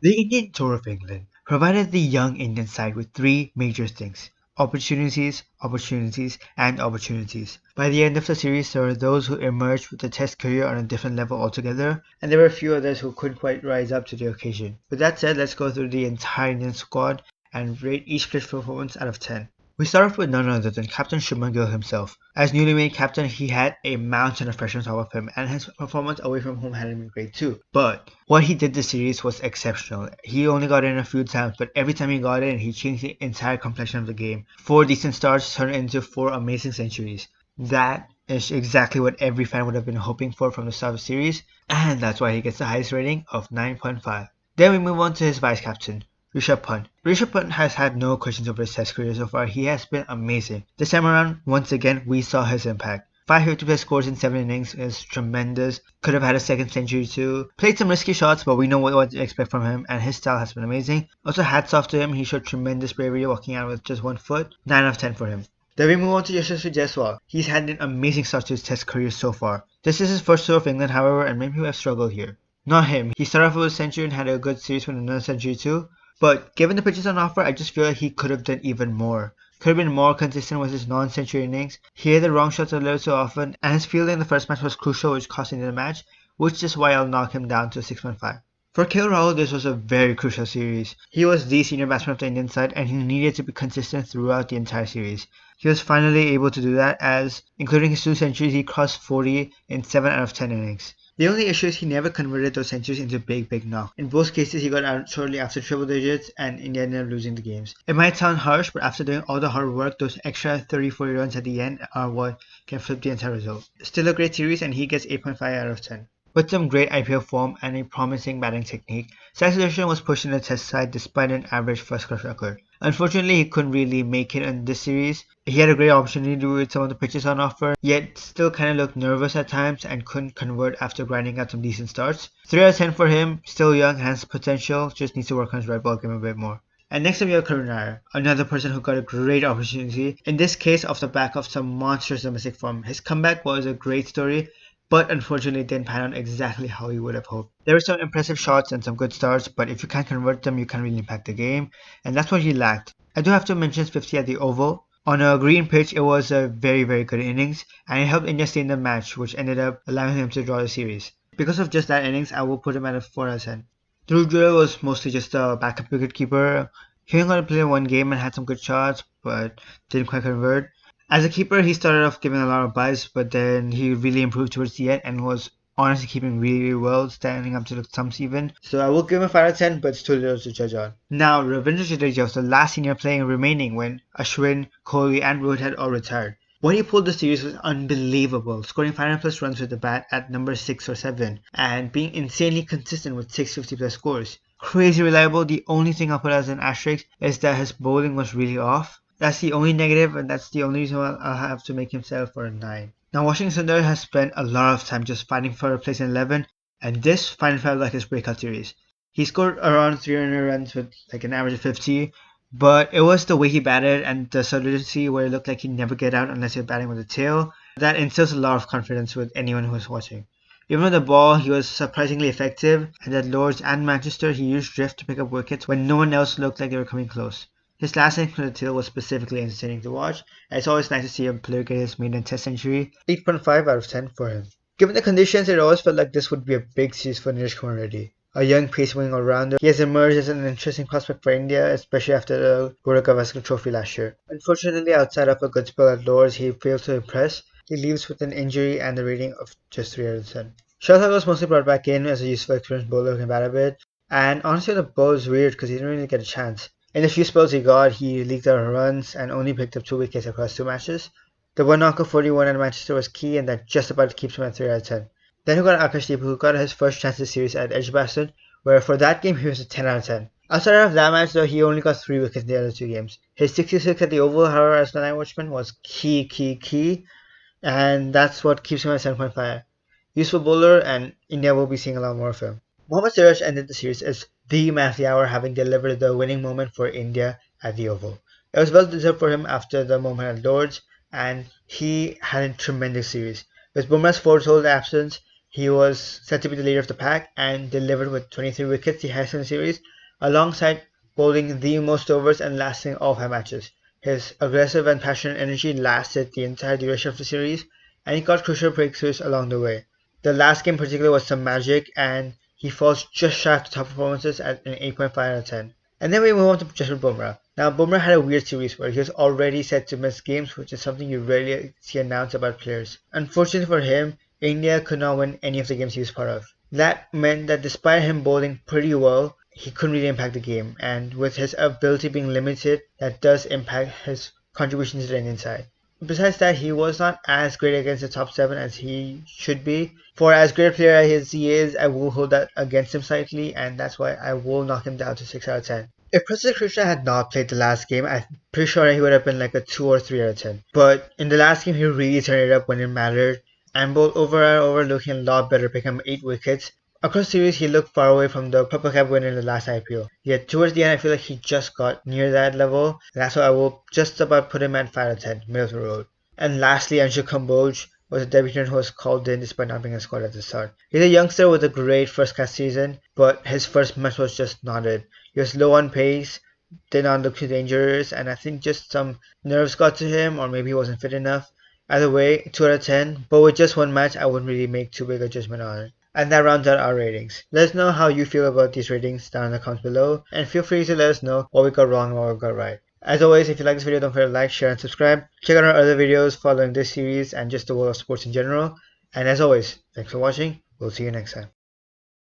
The Indian Tour of England provided the young Indian side with three major things: opportunities, opportunities, and opportunities. By the end of the series, there were those who emerged with a test career on a different level altogether, and there were a few others who couldn't quite rise up to the occasion. With that said, let's go through the entire Indian squad and rate each player's performance out of 10. We start off with none other than Captain Shubman Gill himself. As newly made captain, he had a mountain of pressure on top of him, and his performance away from home hadn't been great too. But what he did this series was exceptional. He only got in a few times, but every time he got in, he changed the entire complexion of the game. Four decent starts turned into four amazing centuries. That is exactly what every fan would have been hoping for from the start of the series, and that's why he gets the highest rating of 9.5. Then we move on to his vice captain, Rishabh Pant. Rishabh Pant has had no questions over his test career so far. He has been amazing. This time around, once again, we saw his impact. 550 plus scores in 7 innings is tremendous. Could have had a second century too. Played some risky shots, but we know what to expect from him, and his style has been amazing. Also, hats off to him. He showed tremendous bravery walking out with just 1 foot. 9 out of 10 for him. Then we move on to Yashasvi Jaiswal. He's had an amazing start to his test career so far. This is his first tour of England, however, and many people have struggled here. Not him. He started off with a century and had a good series with another century too. But given the pitches on offer, I just feel like he could have done even more. Could have been more consistent with his non-century innings. He hit the wrong shots a little too often, and his fielding in the first match was crucial, which cost him the match, which is why I'll knock him down to 6.5. For Rahul, this was a very crucial series. He was the senior batsman of the Indian side, and he needed to be consistent throughout the entire series. He was finally able to do that as, including his two centuries, he crossed 40 in 7 out of 10 innings. The only issue is he never converted those centuries into big knocks. In both cases, he got out shortly after triple digits, and India ended up losing the games. It might sound harsh, but after doing all the hard work, those extra 30-40 runs at the end are what can flip the entire result. Still a great series, and he gets 8.5 out of 10. With some great IPL form and a promising batting technique, Sai Sudarshan was pushed in the test side despite an average first-class record. Unfortunately, he couldn't really make it in this series. He had a great opportunity with some of the pitches on offer, yet still kind of looked nervous at times and couldn't convert after grinding out some decent starts. 3 out of 10 for him, still young, has potential, just needs to work on his red ball game a bit more. And next up you have Karun Nair, another person who got a great opportunity, in this case off the back of some monstrous domestic form. His comeback was a great story, but unfortunately it didn't pan out exactly how he would have hoped. There were some impressive shots and some good starts, but if you can't convert them, you can't really impact the game, and that's what he lacked. I do have to mention his 50 at the Oval. On a green pitch, it was a very good innings, and it helped India stay in the match, which ended up allowing him to draw the series. Because of just that innings, I will put him at a 4 out of 10. Dhruv Jurel was mostly just a backup wicketkeeper. He only got to play one game and had some good shots, but didn't quite convert. As a keeper, he started off giving a lot of buzz, but then he really improved towards the end and was honestly keeping really well, standing up to the stumps even. So I will give him a 5 out of 10, but it's too little to judge on. Now, Ravindra Jadeja was the last senior player remaining when Ashwin, Kohli and Rohit had all retired. What he pulled the series was unbelievable, scoring 500 plus runs with the bat at number 6 or 7, and being insanely consistent with 650 plus scores. Crazy reliable. The only thing I'll put as an asterisk is that his bowling was really off. That's the only negative, and that's the only reason why I'll have to make him settle for a 9. Now, Washingoton Sundar has spent a lot of time just fighting for a place in 11, and this finally felt like his breakout series. He scored around 300 runs with like an average of 50, but it was the way he batted and the solidity where it looked like he'd never get out unless you're batting with a tail that instills a lot of confidence with anyone who is watching. Even with the ball, he was surprisingly effective, and at Lords and Manchester, he used drift to pick up wickets when no one else looked like they were coming close. His last innings from the tail was specifically entertaining to watch, and it's always nice to see a player get his maiden test century. 8.5 out of 10 for him. Given the conditions, it always felt like this would be a big series for Nitish Kumar Reddy. A young pace-winning all-rounder, he has emerged as an interesting prospect for India, especially after the World Gavaskar Trophy last year. Unfortunately, outside of a good spell at Lords, he failed to impress. He leaves with an injury and a rating of just 3 out of 10. Shardul Thakur was mostly brought back in as a useful experienced bowler who can bat a bit, and honestly the bowl is weird because he didn't really get a chance. In the few spells he got, he leaked out runs and only picked up 2 wickets across 2 matches. The one knock of 41 at Manchester was key, and that just about keeps him at 3 out of 10. Then we got Akash Deep, who got his first chance this series at Edgbaston, where for that game he was a 10 out of 10. Outside of that match though, he only got 3 wickets in the other 2 games. His 66 at the Oval, however, as the night watchman was key, and that's what keeps him at 7.5. Useful bowler, and India will be seeing a lot more of him. Mohammed Siraj ended the series as the man of the hour, having delivered the winning moment for India at the Oval. It was well deserved for him after the moment at Lords, and he had a tremendous series. With Bumrah's foretold absence, He was said to be the leader of the pack and delivered with 23 wickets, the highest in the series, alongside bowling the most overs and lasting all 5 matches. His aggressive and passionate energy lasted the entire duration of the series, and he got crucial breakthroughs along the way. The last game in particular was some magic, and he falls just shy of the top performances at an 8.5 out of 10. And then we move on to Jasprit Bumrah. Now, Bumrah had a weird series where he was already set to miss games, which is something you rarely see announced about players. Unfortunately for him, India could not win any of the games he was part of. That meant that despite him bowling pretty well, he couldn't really impact the game, and with his ability being limited, that does impact his contributions to the Indian side. Besides that, he was not as great against the top 7 as he should be. For as great a player as he is, I will hold that against him slightly, and that's why I will knock him down to 6 out of 10. If Prasidh Krishna had not played the last game, I'm pretty sure he would have been like a 2 or 3 out of 10. But in the last game, he really turned it up when it mattered, and bowled over and over, looking a lot better, picking up 8 wickets. Across the series, he looked far away from the Purple Cap win in the last IPL. Yet towards the end, I feel like he just got near that level, and that's why I will just about put him at 5 out of 10, middle of the road. And lastly, Anshul Kamboj was a debutant who was called in despite not being a squad at the start. He's a youngster with a great first class season, but his first match was just not it. He was low on pace, did not look too dangerous, and I think just some nerves got to him, or maybe he wasn't fit enough. Either way, 2 out of 10, but with just one match, I wouldn't really make too big a judgment on it. And that rounds out our ratings. Let us know how you feel about these ratings down in the comments below, and feel free to let us know what we got wrong and what we got right. As always, if you like this video, don't forget to like, share, and subscribe. Check out our other videos following this series and just the world of sports in general. And as always, thanks for watching. We'll see you next time.